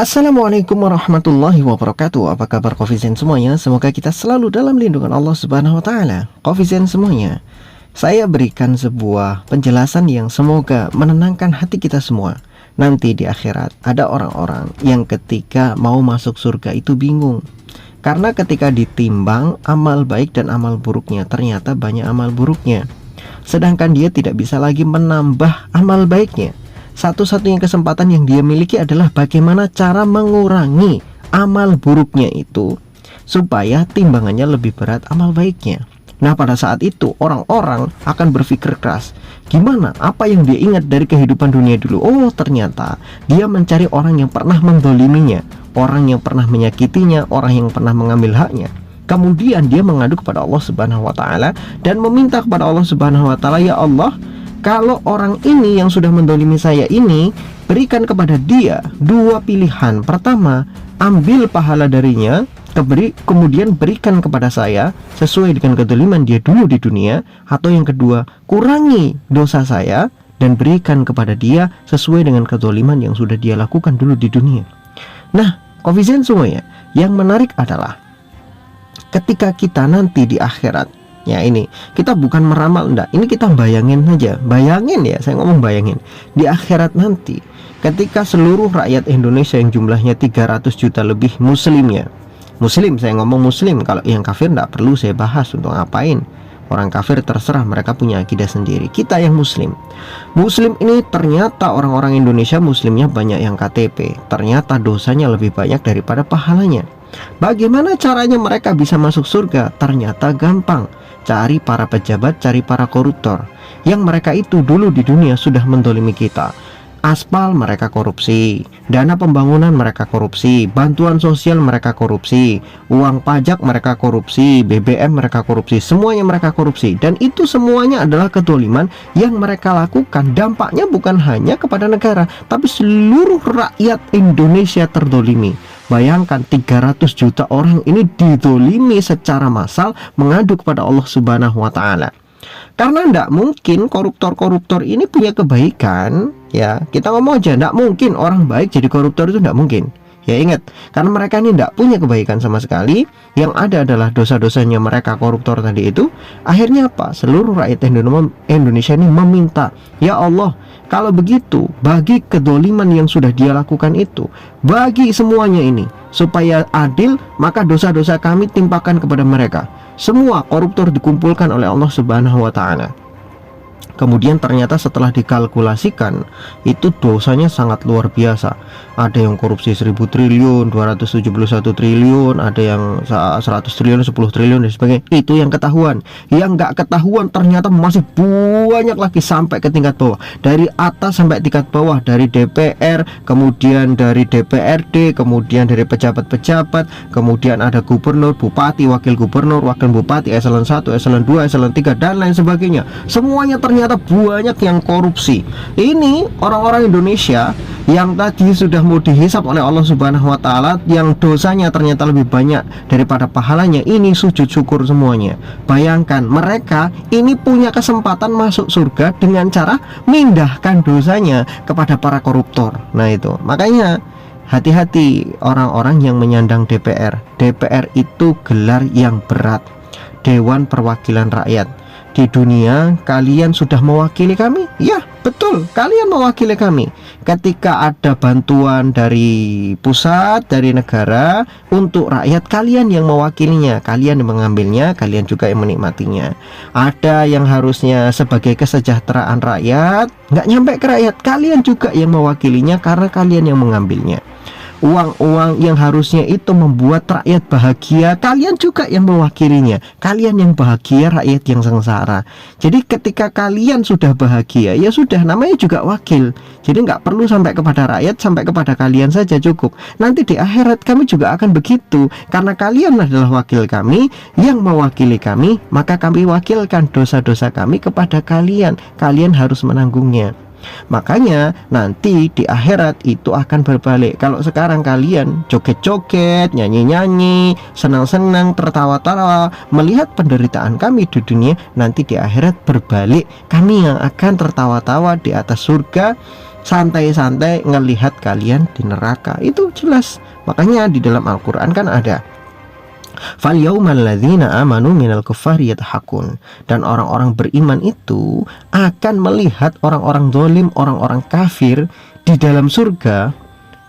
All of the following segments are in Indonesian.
Assalamualaikum warahmatullahi wabarakatuh. Apa kabar Coffeezen semuanya? Semoga kita selalu dalam lindungan Allah Subhanahu wa taala. Coffeezen semuanya, saya berikan sebuah penjelasan yang semoga menenangkan hati kita semua. Nanti di akhirat ada orang-orang yang ketika mau masuk surga itu bingung. Karena ketika ditimbang amal baik dan amal buruknya, ternyata banyak amal buruknya. Sedangkan dia tidak bisa lagi menambah amal baiknya. Satu-satunya kesempatan yang dia miliki adalah bagaimana cara mengurangi amal buruknya itu supaya timbangannya lebih berat amal baiknya. Nah, pada saat itu orang-orang akan berpikir keras. Gimana? Apa yang dia ingat dari kehidupan dunia dulu? Oh, ternyata dia mencari orang yang pernah mendoliminya, orang yang pernah menyakitinya, orang yang pernah mengambil haknya. Kemudian dia mengadu kepada Allah Subhanahu wa taala dan meminta kepada Allah Subhanahu wa taala, "Ya Allah, kalau orang ini yang sudah mendolimi saya ini, berikan kepada dia dua pilihan. Pertama, ambil pahala darinya, kemudian berikan kepada saya sesuai dengan kedoliman dia dulu di dunia. Atau yang kedua, kurangi dosa saya dan berikan kepada dia sesuai dengan kedoliman yang sudah dia lakukan dulu di dunia." Nah, Coffeezen semuanya, yang menarik adalah ketika kita nanti di akhirat, ya ini kita bukan meramal, enggak, ini kita bayangin aja, bayangin ya, saya ngomong bayangin. Di akhirat nanti ketika seluruh rakyat Indonesia yang jumlahnya 300 juta lebih muslimnya, muslim, saya ngomong muslim, kalau yang kafir enggak perlu saya bahas, untuk ngapain. Orang kafir terserah, mereka punya akidah sendiri. Kita yang muslim ini ternyata orang-orang Indonesia muslimnya banyak yang KTP, ternyata dosanya lebih banyak daripada pahalanya. Bagaimana caranya mereka bisa masuk surga? Ternyata gampang. Cari para pejabat, cari para koruptor yang mereka itu dulu di dunia sudah mendolimi kita. Aspal mereka korupsi, dana pembangunan mereka korupsi, bantuan sosial mereka korupsi, uang pajak mereka korupsi, BBM mereka korupsi, semuanya mereka korupsi. Dan itu semuanya adalah kedoliman yang mereka lakukan. Dampaknya bukan hanya kepada negara, tapi seluruh rakyat Indonesia terdolimi. Bayangkan 300 juta orang ini didolimi secara massal, mengadu kepada Allah Subhanahu wa taala. Karena tidak mungkin koruptor-koruptor ini punya kebaikan, ya kita ngomong aja, tidak mungkin orang baik jadi koruptor, itu tidak mungkin. Ya ingat, karena mereka ini tidak punya kebaikan sama sekali. Yang ada adalah dosa-dosanya mereka koruptor tadi itu. Akhirnya apa? Seluruh rakyat Indonesia ini meminta, "Ya Allah, kalau begitu bagi kedoliman yang sudah dia lakukan itu, bagi semuanya ini supaya adil, maka dosa-dosa kami timpakan kepada mereka." Semua koruptor dikumpulkan oleh Allah Subhanahu wa taala. Kemudian ternyata setelah dikalkulasikan itu dosanya sangat luar biasa. Ada yang korupsi 1000 triliun, 271 triliun, ada yang 100 triliun, 10 triliun dan sebagainya. Itu yang ketahuan. Yang nggak ketahuan ternyata masih banyak lagi sampai ke tingkat bawah. Dari atas sampai tingkat bawah, dari DPR, kemudian dari DPRD, kemudian dari pejabat-pejabat, kemudian ada gubernur, bupati, wakil gubernur, wakil bupati, eselon 1, eselon 2, eselon 3 dan lain sebagainya. Semuanya ternyata banyak yang korupsi. Ini orang-orang Indonesia yang tadi sudah mau dihisap oleh Allah Subhanahu wa taala, yang dosanya ternyata lebih banyak daripada pahalanya. Ini sujud syukur semuanya. Bayangkan, mereka ini punya kesempatan masuk surga dengan cara mindahkan dosanya kepada para koruptor. Nah itu, makanya hati-hati orang-orang yang menyandang DPR. DPR itu gelar yang berat, Dewan Perwakilan Rakyat. Di dunia kalian sudah mewakili kami? Ya, betul, kalian mewakili kami. Ketika ada bantuan dari pusat, dari negara untuk rakyat, kalian yang mewakilinya, kalian yang mengambilnya, kalian juga yang menikmatinya. Ada yang harusnya sebagai kesejahteraan rakyat, nggak nyampe ke rakyat, kalian juga yang mewakilinya karena kalian yang mengambilnya. Uang-uang yang harusnya itu membuat rakyat bahagia, kalian juga yang mewakilinya. Kalian yang bahagia, rakyat yang sengsara. Jadi ketika kalian sudah bahagia, ya sudah, namanya juga wakil. Jadi nggak perlu sampai kepada rakyat, sampai kepada kalian saja cukup. Nanti di akhirat kami juga akan begitu. Karena kalian adalah wakil kami, yang mewakili kami, maka kami wakilkan dosa-dosa kami kepada kalian. Kalian harus menanggungnya. Makanya nanti di akhirat itu akan berbalik. Kalau sekarang kalian joget-joget, nyanyi-nyanyi, senang-senang, tertawa-tawa melihat penderitaan kami di dunia, nanti di akhirat berbalik. Kami yang akan tertawa-tawa di atas surga, santai-santai ngelihat kalian di neraka. Itu jelas. Makanya di dalam Al-Quran kan ada fal yaumal ladzina amanu minal kuffari yadhakun, dan orang-orang beriman itu akan melihat orang-orang zalim, orang-orang kafir di dalam surga,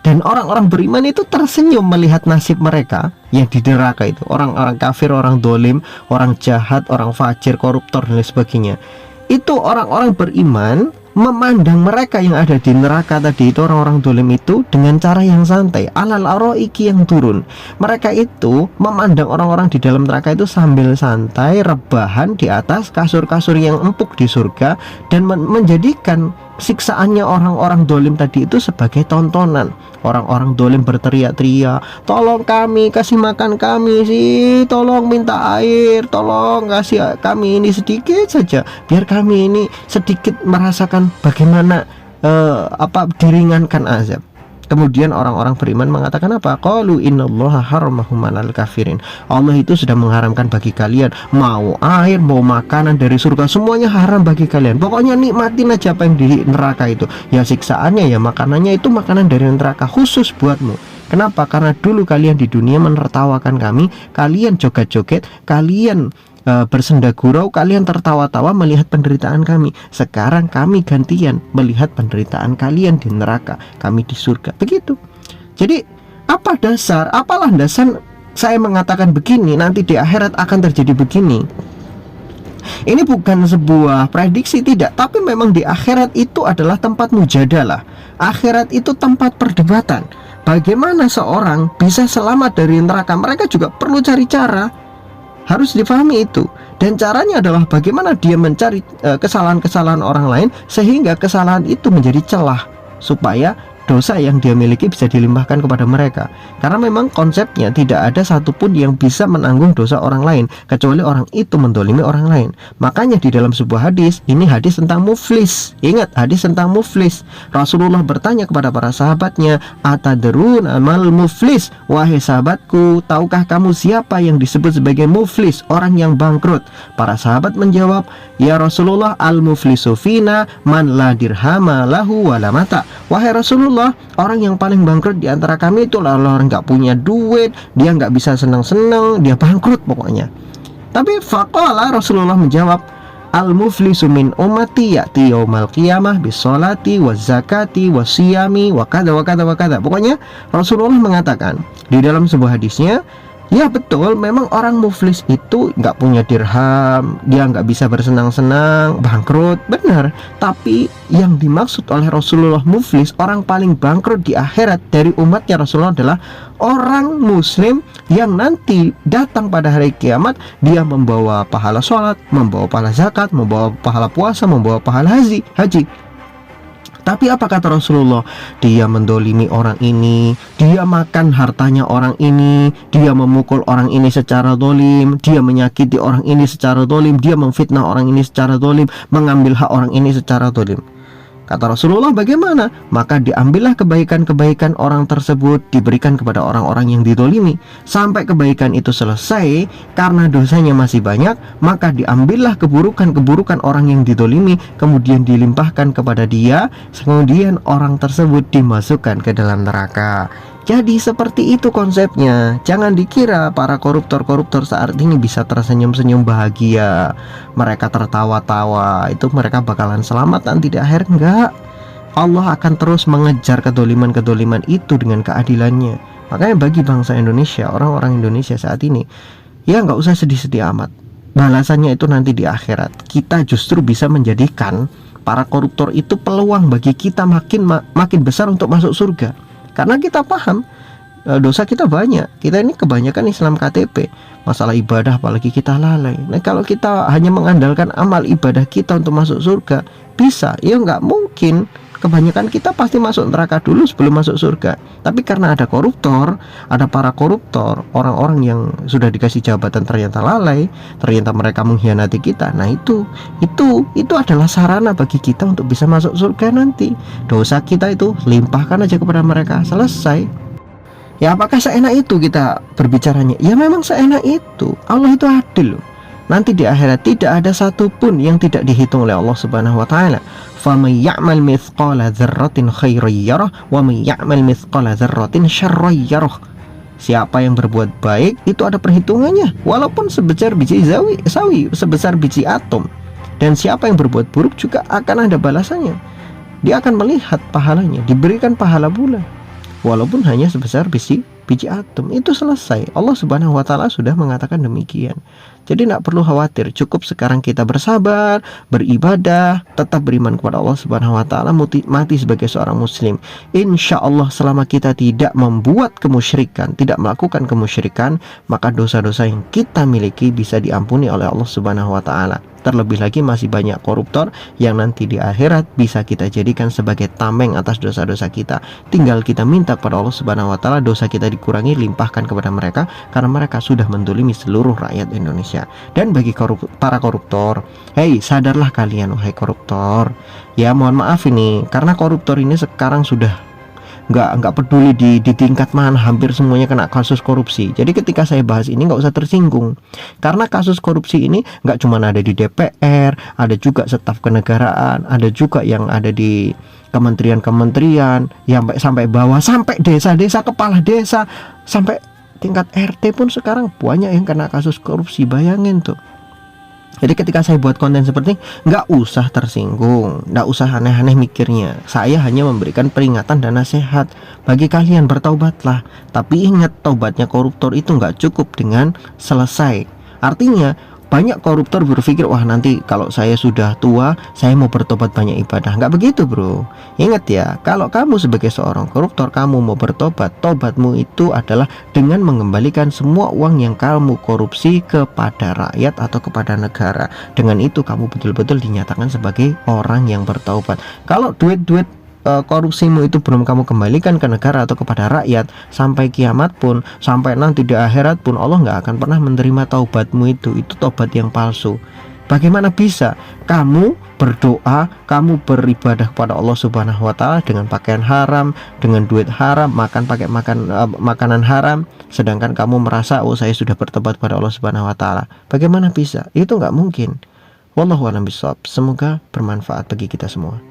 dan orang-orang beriman itu tersenyum melihat nasib mereka yang di neraka itu. Orang-orang kafir, orang zalim, orang jahat, orang fajir, koruptor dan lain sebagainya, itu orang-orang beriman memandang mereka yang ada di neraka tadi itu, orang-orang dolim itu, dengan cara yang santai, alal aroiki, yang turun. Mereka itu memandang orang-orang di dalam neraka itu sambil santai rebahan di atas kasur-kasur yang empuk di surga, dan menjadikan siksaannya orang-orang dolim tadi itu sebagai tontonan. Orang-orang dolim berteriak-teriak, tolong kami, kasih makan kami sih, tolong minta air, tolong kasih kami ini sedikit saja, biar kami ini sedikit merasakan bagaimana diringankan azab. Kemudian orang-orang beriman mengatakan apa? Qalu innallaha haramahum 'alal kafirin. Allah itu sudah mengharamkan bagi kalian mau air, mau makanan dari surga, semuanya haram bagi kalian. Pokoknya nikmatin aja apa yang di neraka itu. Ya siksaannya, ya makanannya itu makanan dari neraka khusus buatmu. Kenapa? Karena dulu kalian di dunia menertawakan kami, kalian joget-joget, kalian bersenda gurau, kalian tertawa-tawa melihat penderitaan kami. Sekarang kami gantian melihat penderitaan kalian di neraka, kami di surga. Begitu. Jadi apalah dasar saya mengatakan begini, nanti di akhirat akan terjadi begini. Ini bukan sebuah prediksi, tidak, tapi memang di akhirat itu adalah tempat mujadalah. Akhirat itu tempat perdebatan. Bagaimana seorang bisa selamat dari neraka? Mereka juga perlu cari cara. Harus difahami itu. Dan caranya adalah bagaimana dia mencari kesalahan-kesalahan orang lain, sehingga kesalahan itu menjadi celah, supaya dosa yang dia miliki bisa dilimpahkan kepada mereka. Karena memang konsepnya tidak ada satupun yang bisa menanggung dosa orang lain kecuali orang itu mendolimi orang lain. Makanya di dalam sebuah hadis, ini hadis tentang muflis. Ingat, hadis tentang muflis. Rasulullah bertanya kepada para sahabatnya, atadrun amal muflis? Wahai sahabatku, tahukah kamu siapa yang disebut sebagai muflis, orang yang bangkrut? Para sahabat menjawab, ya Rasulullah, al muflisu fina man la dirhama lahu wala mata. Wahai Rasulullah, orang yang paling bangkrut di antara kami itu orang nggak punya duit, dia nggak bisa senang-senang, dia bangkrut pokoknya. Tapi faqala, Rasulullah menjawab, al muflisu min ummati ya'ti yaumal qiyamah bisolati wa zakati wa siyami wa kada wa kada wa kada. Pokoknya Rasulullah mengatakan di dalam sebuah hadisnya, ya betul, memang orang muflis itu nggak punya dirham, dia nggak bisa bersenang-senang, bangkrut, benar. Tapi yang dimaksud oleh Rasulullah muflis, orang paling bangkrut di akhirat dari umatnya Rasulullah adalah orang muslim yang nanti datang pada hari kiamat, dia membawa pahala sholat, membawa pahala zakat, membawa pahala puasa, membawa pahala haji. Tapi apa kata Rasulullah? Dia mendolimi orang ini, dia makan hartanya orang ini, dia memukul orang ini secara dolim, dia menyakiti orang ini secara dolim, dia memfitnah orang ini secara dolim, mengambil hak orang ini secara dolim. Kata Rasulullah, bagaimana? Maka diambillah kebaikan-kebaikan orang tersebut, diberikan kepada orang-orang yang didolimi. Sampai kebaikan itu selesai, karena dosanya masih banyak, maka diambillah keburukan-keburukan orang yang didolimi, kemudian dilimpahkan kepada dia, kemudian orang tersebut dimasukkan ke dalam neraka. Jadi seperti itu konsepnya. Jangan dikira para koruptor-koruptor saat ini bisa tersenyum-senyum bahagia, mereka tertawa-tawa, itu mereka bakalan selamat nanti di akhir. Enggak. Allah akan terus mengejar kedoliman-kedoliman itu dengan keadilannya. Makanya bagi bangsa Indonesia, orang-orang Indonesia saat ini, ya nggak usah sedih-sedih amat. Balasannya itu nanti di akhirat. Kita justru bisa menjadikan para koruptor itu peluang bagi kita makin besar untuk masuk surga. Karena kita paham dosa kita banyak. Kita ini kebanyakan Islam KTP. Masalah ibadah apalagi kita lalai. Nah kalau kita hanya mengandalkan amal ibadah kita untuk masuk surga, bisa? Ya nggak mungkin. Kebanyakan kita pasti masuk neraka dulu sebelum masuk surga. Tapi karena ada koruptor, ada para koruptor, orang-orang yang sudah dikasih jabatan ternyata lalai, ternyata mereka mengkhianati kita. Nah itu adalah sarana bagi kita untuk bisa masuk surga nanti. Dosa kita itu limpahkan aja kepada mereka, selesai. Ya apakah seenak itu kita berbicaranya? Ya memang seenak itu. Allah itu adil loh. nanti di akhirat tidak ada satupun yang tidak dihitung oleh Allah Subhanahu wa taala. Faman ya'mal mithqala dzarratin khairan yarah wa man ya'mal mithqala dzarratin syarran yarah. Siapa yang berbuat baik itu ada perhitungannya, walaupun sebesar biji sawi, sebesar biji atom. Dan siapa yang berbuat buruk juga akan ada balasannya. Dia akan melihat pahalanya, diberikan pahala pula, walaupun hanya sebesar biji atom. Itu selesai. Allah Subhanahu wa taala sudah mengatakan demikian. Jadi tidak perlu khawatir, cukup sekarang kita bersabar, beribadah, tetap beriman kepada Allah Subhanahu wa taala, mati sebagai seorang muslim. Insya Allah selama kita tidak membuat kemusyrikan, tidak melakukan kemusyrikan, maka dosa-dosa yang kita miliki bisa diampuni oleh Allah Subhanahu wa taala. Terlebih lagi masih banyak koruptor yang nanti di akhirat bisa kita jadikan sebagai tameng atas dosa-dosa kita. Tinggal kita minta kepada Allah Subhanahu wa taala dosa kita dikurangi, limpahkan kepada mereka, karena mereka sudah mendolimi seluruh rakyat Indonesia. Dan bagi para koruptor, hei, sadarlah kalian wahai koruptor. Ya mohon maaf ini, karena koruptor ini sekarang sudah nggak peduli di tingkat mana, hampir semuanya kena kasus korupsi. Jadi ketika saya bahas ini nggak usah tersinggung, karena kasus korupsi ini nggak cuma ada di DPR, ada juga staf kenegaraan, ada juga yang ada di kementerian-kementerian, yang sampai bawah, sampai desa-desa, kepala desa, sampai tingkat RT pun sekarang banyak yang kena kasus korupsi. Bayangin tuh. Jadi ketika saya buat konten seperti ini, nggak usah tersinggung, nggak usah aneh-aneh mikirnya. Saya hanya memberikan peringatan dan nasihat bagi kalian, bertaubatlah. Tapi ingat, taubatnya koruptor itu nggak cukup dengan selesai. Artinya banyak koruptor berpikir, wah nanti kalau saya sudah tua, saya mau bertobat banyak ibadah. Nggak begitu bro. Ingat ya, kalau kamu sebagai seorang koruptor, kamu mau bertobat, tobatmu itu adalah dengan mengembalikan semua uang yang kamu korupsi kepada rakyat atau kepada negara. Dengan itu kamu betul-betul dinyatakan sebagai orang yang bertaubat. Kalau duit-duit korupsimu itu belum kamu kembalikan ke negara atau kepada rakyat, sampai kiamat pun, sampai nanti di akhirat pun, Allah nggak akan pernah menerima taubatmu itu tobat yang palsu. Bagaimana bisa kamu berdoa, kamu beribadah kepada Allah Subhanahu wa taala dengan pakaian haram, dengan duit haram, pakai makanan haram, sedangkan kamu merasa, oh saya sudah bertobat kepada Allah Subhanahu wa taala. Bagaimana bisa? Itu nggak mungkin. Wallahu a'lam bishawab. Semoga bermanfaat bagi kita semua.